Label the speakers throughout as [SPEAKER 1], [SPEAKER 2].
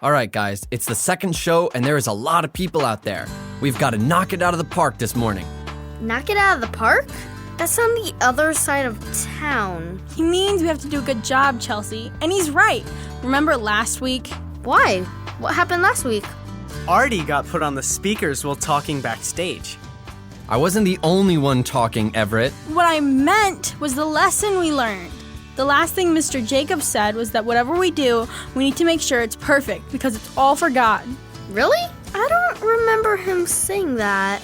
[SPEAKER 1] All right, guys, it's the second show, and there is a lot of people out there. We've got to knock it out of the park this morning.
[SPEAKER 2] Knock it out of the park? That's on the other side of town.
[SPEAKER 3] He means we have to do a good job, Chelsea. And he's right. Remember last week?
[SPEAKER 2] Why? What happened last week?
[SPEAKER 4] Artie got put on the speakers while talking backstage.
[SPEAKER 1] I wasn't the only one talking, Everett.
[SPEAKER 3] What I meant was the lesson we learned. The last thing Mr. Jacobs said was that whatever we do, we need to make sure it's perfect because it's all for God.
[SPEAKER 2] Really? I don't remember him saying that.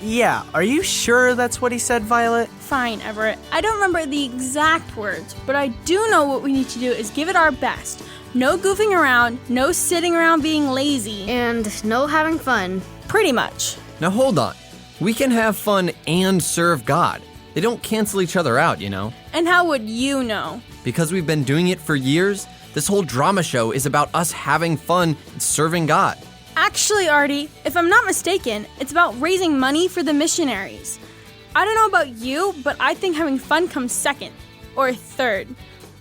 [SPEAKER 4] Yeah, are you sure that's what he said, Violet?
[SPEAKER 3] Fine, Everett. I don't remember the exact words, but I do know what we need to do is give it our best. No goofing around, no sitting around being lazy.
[SPEAKER 2] And no having fun.
[SPEAKER 3] Pretty much.
[SPEAKER 1] Now hold on. We can have fun and serve God. They don't cancel each other out, you know.
[SPEAKER 3] And how would you know?
[SPEAKER 1] Because we've been doing it for years, this whole drama show is about us having fun and serving God.
[SPEAKER 3] Actually, Artie, if I'm not mistaken, it's about raising money for the missionaries. I don't know about you, but I think having fun comes second, or third.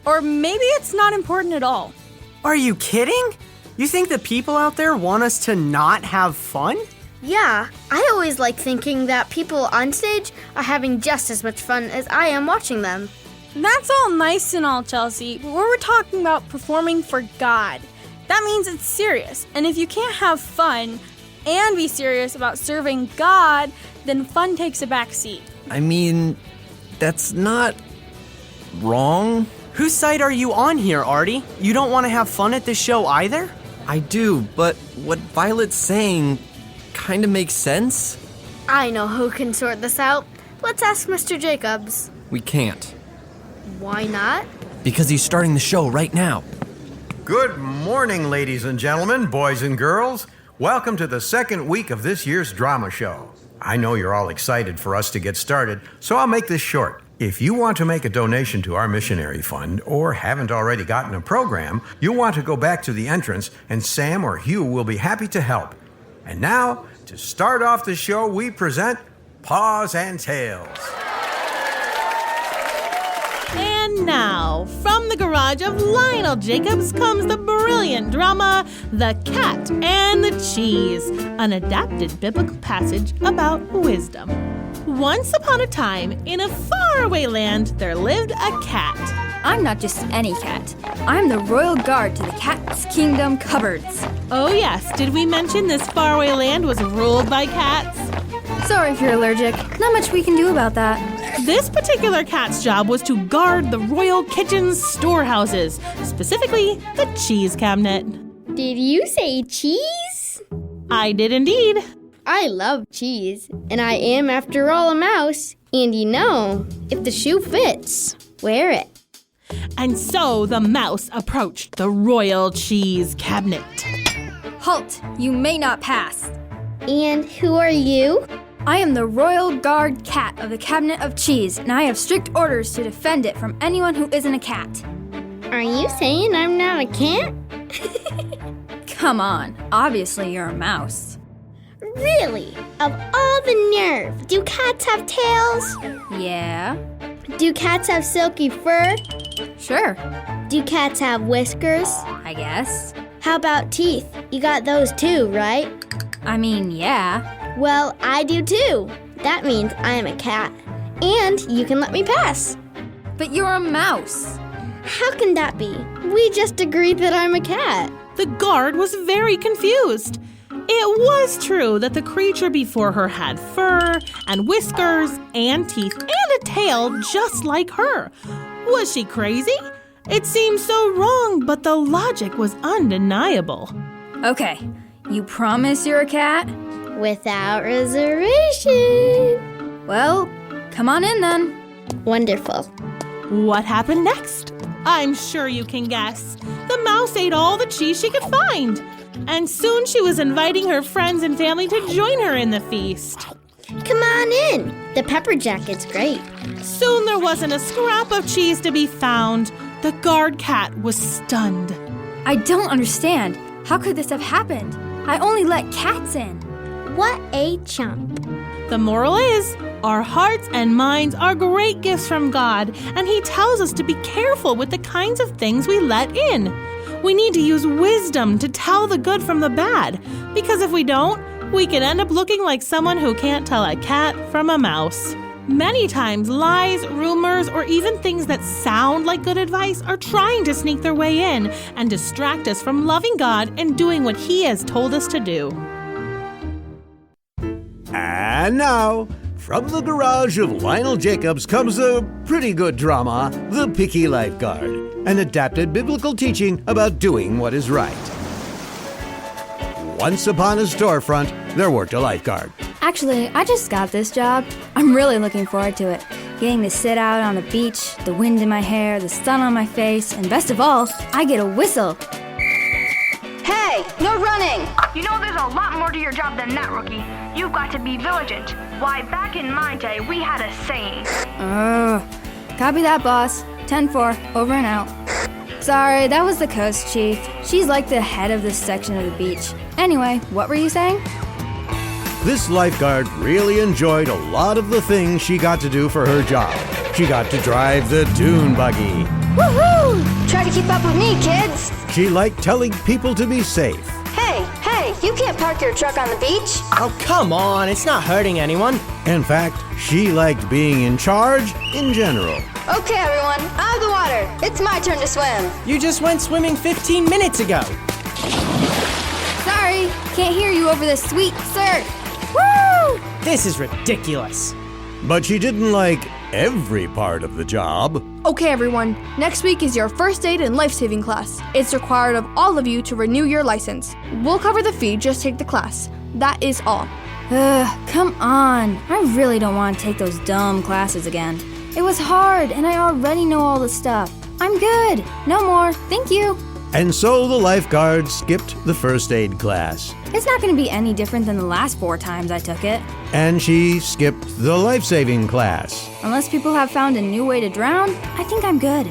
[SPEAKER 3] Or maybe it's not important at all.
[SPEAKER 4] Are you kidding? You think the people out there want us to not have fun?
[SPEAKER 2] Yeah, I always like thinking that people on stage are having just as much fun as I am watching them.
[SPEAKER 3] That's all nice and all, Chelsea, but we're talking about performing for God. That means it's serious, and if you can't have fun and be serious about serving God, then fun takes a back seat.
[SPEAKER 1] I mean, that's not wrong.
[SPEAKER 4] Whose side are you on here, Artie? You don't want to have fun at this show either?
[SPEAKER 1] I do, but what Violet's saying kind of makes sense.
[SPEAKER 2] I know who can sort this out. Let's ask Mr. Jacobs.
[SPEAKER 1] We can't.
[SPEAKER 2] Why not?
[SPEAKER 1] Because he's starting the show right now.
[SPEAKER 5] Good morning, ladies and gentlemen, boys and girls. Welcome to the second week of this year's drama show. I know you're all excited for us to get started, so I'll make this short. If you want to make a donation to our missionary fund or haven't already gotten a program, you'll want to go back to the entrance and Sam or Hugh will be happy to help. And now, to start off the show, we present Paws and Tails.
[SPEAKER 6] And now, from the garage of Lionel Jacobs comes the brilliant drama, The Cat and the Cheese, an adapted biblical passage about wisdom. Once upon a time, in a faraway land, there lived a cat.
[SPEAKER 7] I'm not just any cat. I'm the royal guard to the cat's kingdom cupboards.
[SPEAKER 6] Oh yes, did we mention this faraway land was ruled by cats?
[SPEAKER 7] Sorry if you're allergic. Not much we can do about that.
[SPEAKER 6] This particular cat's job was to guard the royal kitchen's storehouses, specifically the cheese cabinet.
[SPEAKER 2] Did you say cheese?
[SPEAKER 6] I did indeed.
[SPEAKER 2] I love cheese, and I am, after all, a mouse. And you know, if the shoe fits, wear it.
[SPEAKER 6] And so the mouse approached the royal cheese cabinet.
[SPEAKER 7] Halt! You may not pass.
[SPEAKER 2] And who are you?
[SPEAKER 7] I am the royal guard cat of the cabinet of cheese, and I have strict orders to defend it from anyone who isn't a cat.
[SPEAKER 2] Are you saying I'm not a cat?
[SPEAKER 7] Come on, obviously you're a mouse.
[SPEAKER 2] Really? Of all the nerve, do cats have tails?
[SPEAKER 7] Yeah?
[SPEAKER 2] Do cats have silky fur?
[SPEAKER 7] Sure,
[SPEAKER 2] Do cats have whiskers?
[SPEAKER 7] I guess.
[SPEAKER 2] How about teeth? You got those too, right?
[SPEAKER 7] I mean, yeah.
[SPEAKER 2] Well, I do too. That means I am a cat. And you can let me pass.
[SPEAKER 7] But you're a mouse.
[SPEAKER 2] How can that be? We just agreed that I'm a cat.
[SPEAKER 6] The guard was very confused. It was true that the creature before her had fur and whiskers and teeth and a tail just like her. Was she crazy? It seemed so wrong, but the logic was undeniable.
[SPEAKER 7] Okay, you promise you're a cat?
[SPEAKER 2] Without reservation.
[SPEAKER 7] Well, come on in then.
[SPEAKER 2] Wonderful.
[SPEAKER 6] What happened next? I'm sure you can guess. The mouse ate all the cheese she could find. And soon she was inviting her friends and family to join her in the feast.
[SPEAKER 2] Come on in. The pepper jacket's great.
[SPEAKER 6] Soon there wasn't a scrap of cheese to be found. The guard cat was stunned.
[SPEAKER 7] I don't understand. How could this have happened? I only let cats in.
[SPEAKER 2] What a chump.
[SPEAKER 6] The moral is, our hearts and minds are great gifts from God, and He tells us to be careful with the kinds of things we let in. We need to use wisdom to tell the good from the bad, because if we don't, we can end up looking like someone who can't tell a cat from a mouse. Many times, lies, rumors, or even things that sound like good advice are trying to sneak their way in and distract us from loving God and doing what He has told us to do.
[SPEAKER 8] And now, from the garage of Lionel Jacobs comes a pretty good drama, The Picky Lifeguard, an adapted biblical teaching about doing what is right. Once upon a storefront, there worked a lifeguard.
[SPEAKER 7] Actually, I just got this job. I'm really looking forward to it. Getting to sit out on the beach, the wind in my hair, the sun on my face, and best of all, I get a whistle.
[SPEAKER 9] Hey, no running! You know there's a lot more to your job than that, rookie. You've got to be vigilant. Why, back in my day, we had a saying.
[SPEAKER 7] Copy that, boss. 10-4, over and out. Sorry, that was the coast chief. She's like the head of this section of the beach. Anyway, what were you saying?
[SPEAKER 8] This lifeguard really enjoyed a lot of the things she got to do for her job. She got to drive the dune buggy.
[SPEAKER 9] Woohoo! Try to keep up with me, kids!
[SPEAKER 8] She liked telling people to be safe.
[SPEAKER 9] Hey, you can't park your truck on the beach.
[SPEAKER 4] Oh, come on, it's not hurting anyone.
[SPEAKER 8] In fact, she liked being in charge in general.
[SPEAKER 9] Okay, everyone, out of the water. It's my turn to swim.
[SPEAKER 4] You just went swimming 15 minutes ago.
[SPEAKER 7] Sorry, can't hear you over this sweet surf. Woo!
[SPEAKER 4] This is ridiculous.
[SPEAKER 8] But she didn't like every part of the job.
[SPEAKER 10] Okay, everyone. Next week is your first aid and life-saving class. It's required of all of you to renew your license. We'll cover the fee, just take the class. That is all.
[SPEAKER 7] Come on. I really don't want to take those dumb classes again. It was hard, and I already know all the stuff. I'm good. No more. Thank you.
[SPEAKER 8] And so the lifeguard skipped the first aid class.
[SPEAKER 7] It's not going to be any different than the last 4 times I took it.
[SPEAKER 8] And she skipped the life-saving class.
[SPEAKER 7] Unless people have found a new way to drown, I think I'm good.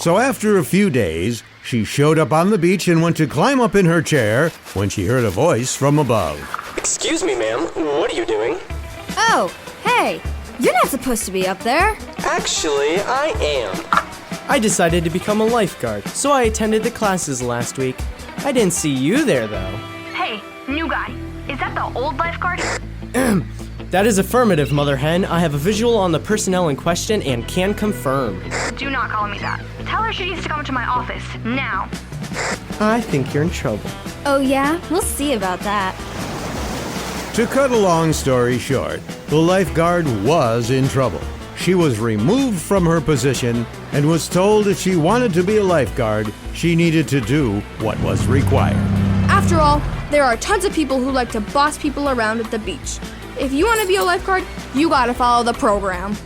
[SPEAKER 8] So after a few days, she showed up on the beach and went to climb up in her chair when she heard a voice from above.
[SPEAKER 11] Excuse me, ma'am. What are you doing?
[SPEAKER 7] Oh, hey. You're not supposed to be up there.
[SPEAKER 11] Actually, I am.
[SPEAKER 4] I decided to become a lifeguard, so I attended the classes last week. I didn't see you there, though.
[SPEAKER 9] Hey, new guy. Is that the old lifeguard?
[SPEAKER 4] That is affirmative, Mother Hen. I have a visual on the personnel in question and can confirm.
[SPEAKER 9] Do not call me that. Tell her she needs to come to my office, now.
[SPEAKER 4] I think you're in trouble.
[SPEAKER 7] Oh yeah? We'll see about that.
[SPEAKER 8] To cut a long story short, the lifeguard was in trouble. She was removed from her position and was told if she wanted to be a lifeguard, she needed to do what was required.
[SPEAKER 10] After all, there are tons of people who like to boss people around at the beach. If you want to be a lifeguard, you gotta follow the program.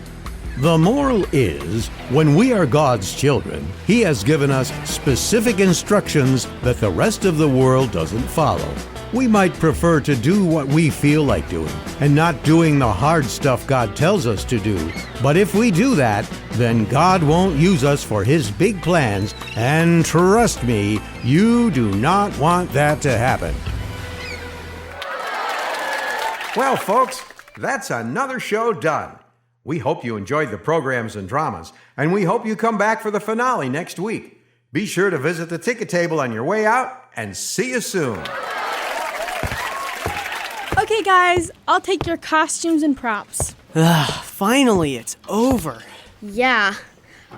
[SPEAKER 8] The moral is, when we are God's children, He has given us specific instructions that the rest of the world doesn't follow. We might prefer to do what we feel like doing and not doing the hard stuff God tells us to do. But if we do that, then God won't use us for His big plans, and trust me, you do not want that to happen.
[SPEAKER 5] Well, folks, that's another show done. We hope you enjoyed the programs and dramas, and we hope you come back for the finale next week. Be sure to visit the ticket table on your way out, and see you soon.
[SPEAKER 3] Okay, guys, I'll take your costumes and props.
[SPEAKER 4] Finally, it's over.
[SPEAKER 2] Yeah,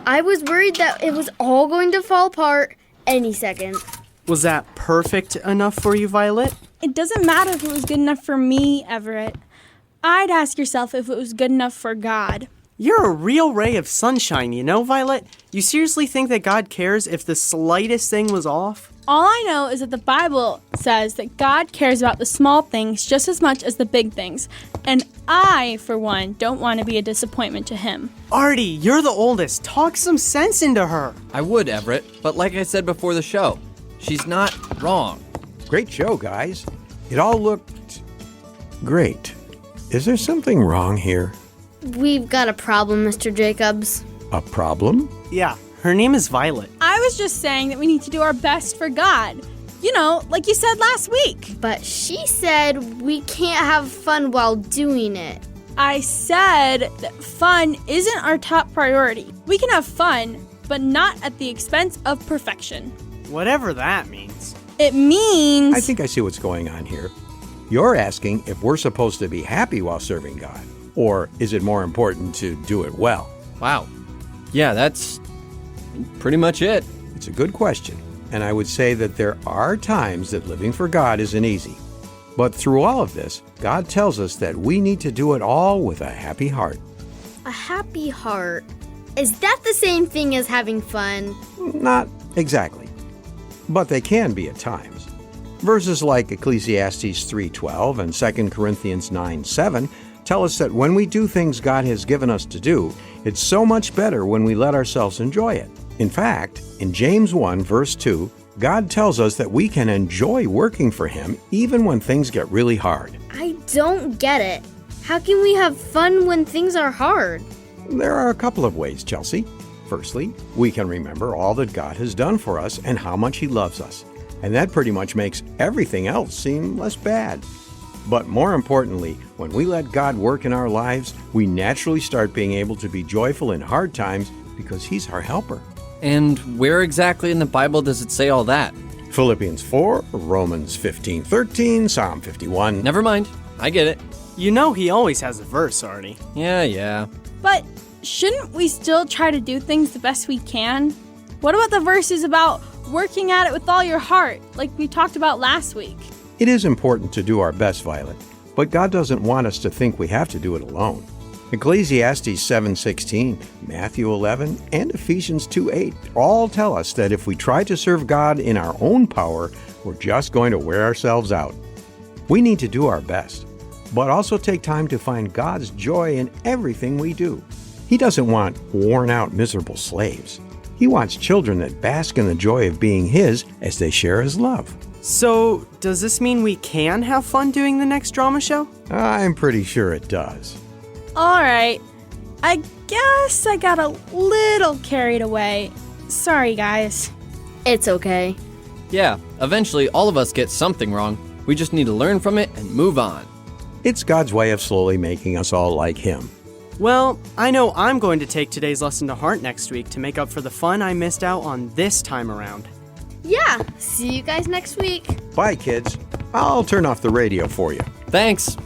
[SPEAKER 2] I was worried that it was all going to fall apart any second.
[SPEAKER 4] Was that perfect enough for you, Violet?
[SPEAKER 3] It doesn't matter if it was good enough for me, Everett. I'd ask yourself if it was good enough for God.
[SPEAKER 4] You're a real ray of sunshine, you know, Violet? You seriously think that God cares if the slightest thing was off?
[SPEAKER 3] All I know is that the Bible says that God cares about the small things just as much as the big things. And I, for one, don't want to be a disappointment to Him.
[SPEAKER 4] Artie, you're the oldest. Talk some sense into her.
[SPEAKER 1] I would, Everett, but like I said before the show, she's not wrong.
[SPEAKER 5] Great show, guys. It all looked great. Is there something wrong here?
[SPEAKER 2] We've got a problem, Mr. Jacobs.
[SPEAKER 5] A problem?
[SPEAKER 4] Yeah, her name is Violet.
[SPEAKER 3] I was just saying that we need to do our best for God. You know, like you said last week.
[SPEAKER 2] But she said we can't have fun while doing it.
[SPEAKER 3] I said that fun isn't our top priority. We can have fun, but not at the expense of perfection.
[SPEAKER 4] Whatever that means.
[SPEAKER 3] It means...
[SPEAKER 8] I think I see what's going on here. You're asking if we're supposed to be happy while serving God, or is it more important to do it well?
[SPEAKER 1] Wow. Yeah, that's pretty much it.
[SPEAKER 8] It's a good question, and I would say that there are times that living for God isn't easy. But through all of this, God tells us that we need to do it all with a happy heart.
[SPEAKER 2] A happy heart. Is that the same thing as having fun?
[SPEAKER 8] Not exactly, but they can be at times. Verses like Ecclesiastes 3:12 and 2 Corinthians 9:7 tell us that when we do things God has given us to do, it's so much better when we let ourselves enjoy it. In fact, in James 1 verse 2, God tells us that we can enjoy working for Him even when things get really hard.
[SPEAKER 2] I don't get it. How can we have fun when things are hard?
[SPEAKER 8] There are a couple of ways, Chelsea. Firstly, we can remember all that God has done for us and how much He loves us. And that pretty much makes everything else seem less bad. But more importantly, when we let God work in our lives, we naturally start being able to be joyful in hard times because He's our helper.
[SPEAKER 1] And where exactly in the Bible does it say all that?
[SPEAKER 8] Philippians 4, Romans 15:13, Psalm 51.
[SPEAKER 1] Never mind. I get it.
[SPEAKER 4] You know he always has a verse, Artie.
[SPEAKER 1] Yeah.
[SPEAKER 3] But shouldn't we still try to do things the best we can? What about the verses about working at it with all your heart, like we talked about last week?
[SPEAKER 8] It is important to do our best, Violet, but God doesn't want us to think we have to do it alone. Ecclesiastes 7:16, Matthew 11, and Ephesians 2:8 all tell us that if we try to serve God in our own power, we're just going to wear ourselves out. We need to do our best, but also take time to find God's joy in everything we do. He doesn't want worn-out, miserable slaves. He wants children that bask in the joy of being His as they share His love.
[SPEAKER 4] So, does this mean we can have fun doing the next drama show?
[SPEAKER 8] I'm pretty sure it does.
[SPEAKER 3] All right. I guess I got a little carried away. Sorry, guys.
[SPEAKER 2] It's okay.
[SPEAKER 1] Yeah, eventually all of us get something wrong. We just need to learn from it and move on.
[SPEAKER 8] It's God's way of slowly making us all like Him.
[SPEAKER 4] Well, I know I'm going to take today's lesson to heart next week to make up for the fun I missed out on this time around.
[SPEAKER 2] Yeah, see you guys next week.
[SPEAKER 8] Bye, kids. I'll turn off the radio for you.
[SPEAKER 1] Thanks.